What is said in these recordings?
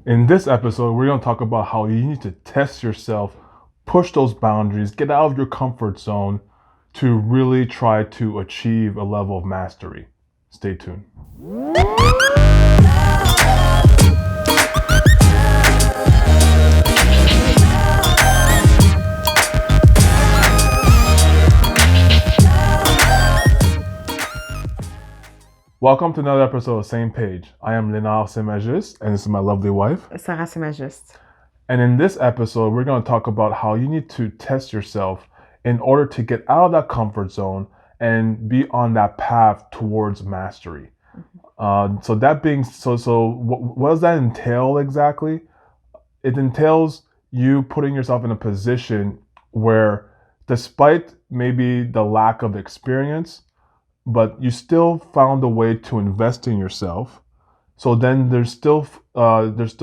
In this episode, we're going to talk about how you need to test yourself, push those boundaries, get out of your comfort zone to really try to achieve a level of mastery. Stay tuned. Welcome to another episode of Same Page. I am Lenard, and this is my lovely wife, Sarah. And in this episode, we're going to talk about how you need to test yourself in order to get out of that comfort zone and be on that path towards mastery. What does that entail exactly? It entails you putting yourself in a position where, despite maybe the lack of experience, but you still found a way to invest in yourself. So then there's still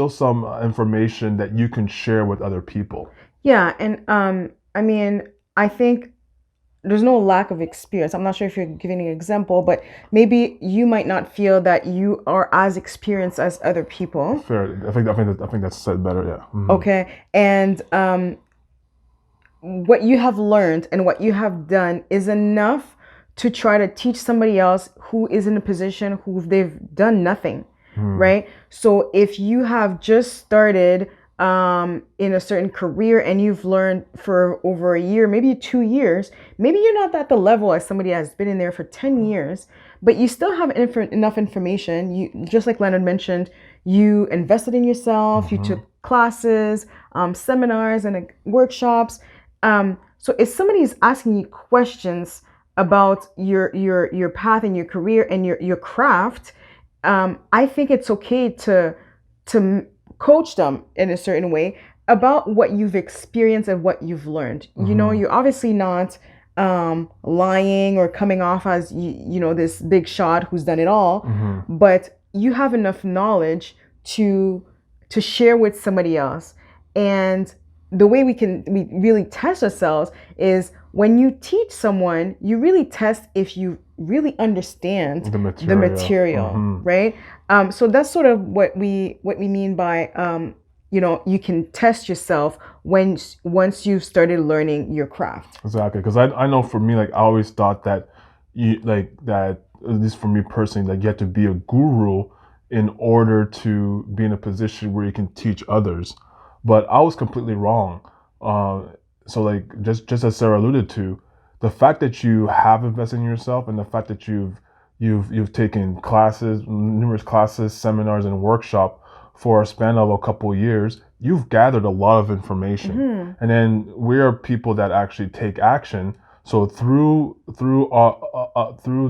some information that you can share with other people. Yeah, and I think there's no lack of experience. I'm not sure if you're giving an example, but maybe you might not feel that you are as experienced as other people. Fair. I think that's said better. Yeah. Mm-hmm. Okay, and what you have learned and what you have done is enough to try to teach somebody else who is in a position who they've done nothing, right? So if you have just started in a certain career and you've learned for over a year, maybe 2 years, maybe you're not at the level as somebody has been in there for 10 years, but you still have enough information. You, just like Leonard mentioned, you invested in yourself, you took classes, seminars and workshops. So if somebody is asking you questions about your path and your career and your craft, I think it's okay to coach them in a certain way about what you've experienced and what you've learned. You know, you're obviously not lying or coming off as this big shot who's done it all, but you have enough knowledge to share with somebody else. And the way we really test ourselves is when you teach someone, you really test if you really understand the material, right? So that's sort of what we mean by you can test yourself once you've started learning your craft. Exactly, because I know for me, like I always thought that at least for me personally, like you have to be a guru in order to be in a position where you can teach others. But I was completely wrong. So like just as Sarah alluded to, the fact that you have invested in yourself and the fact that you've taken numerous classes, seminars, and workshop for a span of a couple of years, you've gathered a lot of information. And then we are people that actually take action. So through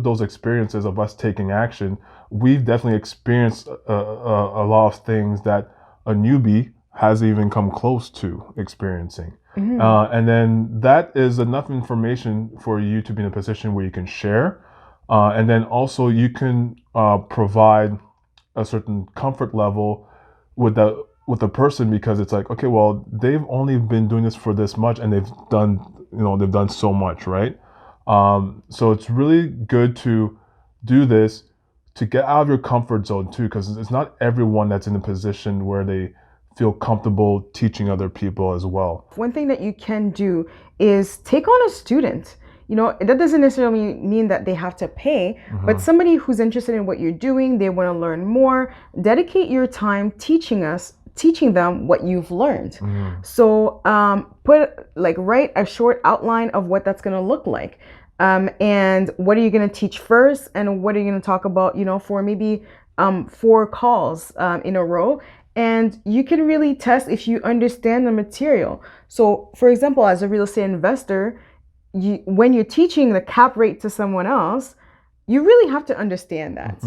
those experiences of us taking action, we've definitely experienced a lot of things that a newbie hasn't even come close to experiencing. And then that is enough information for you to be in a position where you can share. And then also you can provide a certain comfort level with the person, because it's like, okay, well, they've only been doing this for this much and they've done so much, right? So it's really good to do this to get out of your comfort zone too, because it's not everyone that's in a position where they feel comfortable teaching other people as well. One thing that you can do is take on a student. You know, that doesn't necessarily mean that they have to pay, but somebody who's interested in what you're doing, they want to learn more, dedicate your time teaching them what you've learned. So write a short outline of what that's going to look like. And what are you going to teach first, and what are you going to talk about, for maybe 4 calls in a row. And you can really test if you understand the material. So, for example, as a real estate investor, when you're teaching the cap rate to someone else, you really have to understand that.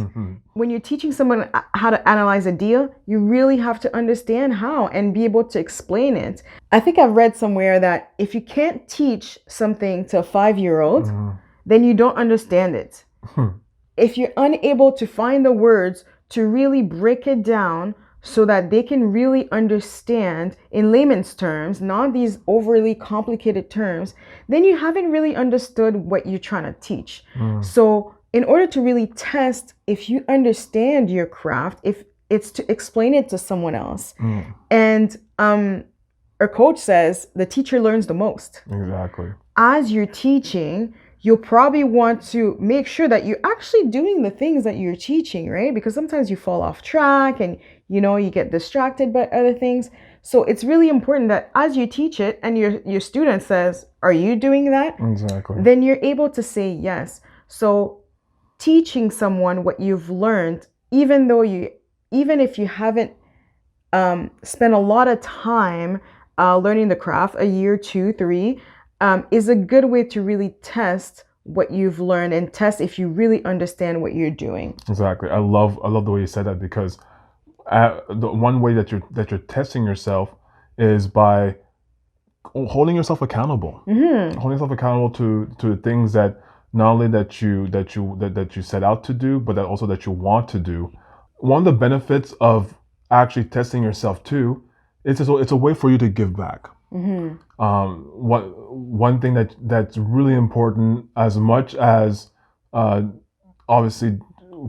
When you're teaching someone how to analyze a deal, you really have to understand how and be able to explain it. I think I've read somewhere that if you can't teach something to a 5-year-old, then you don't understand it. If you're unable to find the words to really break it down so that they can really understand in layman's terms, not these overly complicated terms, then you haven't really understood what you're trying to teach. So in order to really test if you understand your craft, if it's to explain it to someone else. Mm, And our coach says the teacher learns the most. exactly. As you're teaching, you'll probably want to make sure that you're actually doing the things that you're teaching, right? Because sometimes you fall off track and you get distracted by other things. So it's really important that as you teach it and your student says, "Are you doing that?" Exactly. Then you're able to say yes. So teaching someone what you've learned, even if you haven't spent a lot of time learning the craft, a year, 2, 3, is a good way to really test what you've learned and test if you really understand what you're doing. Exactly. I love the way you said that, because the one way that you're testing yourself is by holding yourself accountable. Holding yourself accountable to the things that not only that you set out to do, but that also that you want to do. One of the benefits of actually testing yourself too, it's a way for you to give back. One thing that's really important, as much as obviously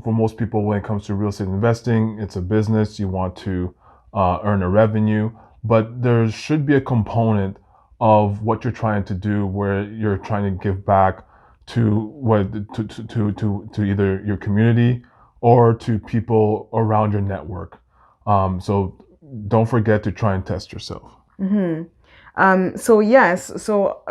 for most people when it comes to real estate investing, it's a business. You want to earn a revenue, but there should be a component of what you're trying to do where you're trying to give back to either your community or to people around your network. So don't forget to try and test yourself. So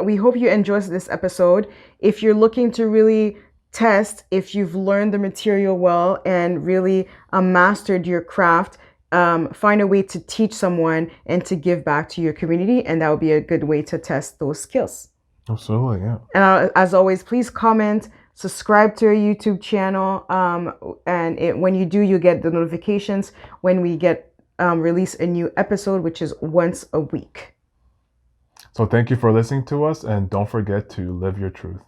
we hope you enjoyed this episode. If you're looking to really test if you've learned the material well and really mastered your craft, find a way to teach someone and to give back to your community, and that would be a good way to test those skills. Absolutely, yeah. And as always, please comment, subscribe to our YouTube channel, and when you do, you get the notifications when we release a new episode, which is once a week. So thank you for listening to us, and don't forget to live your truth.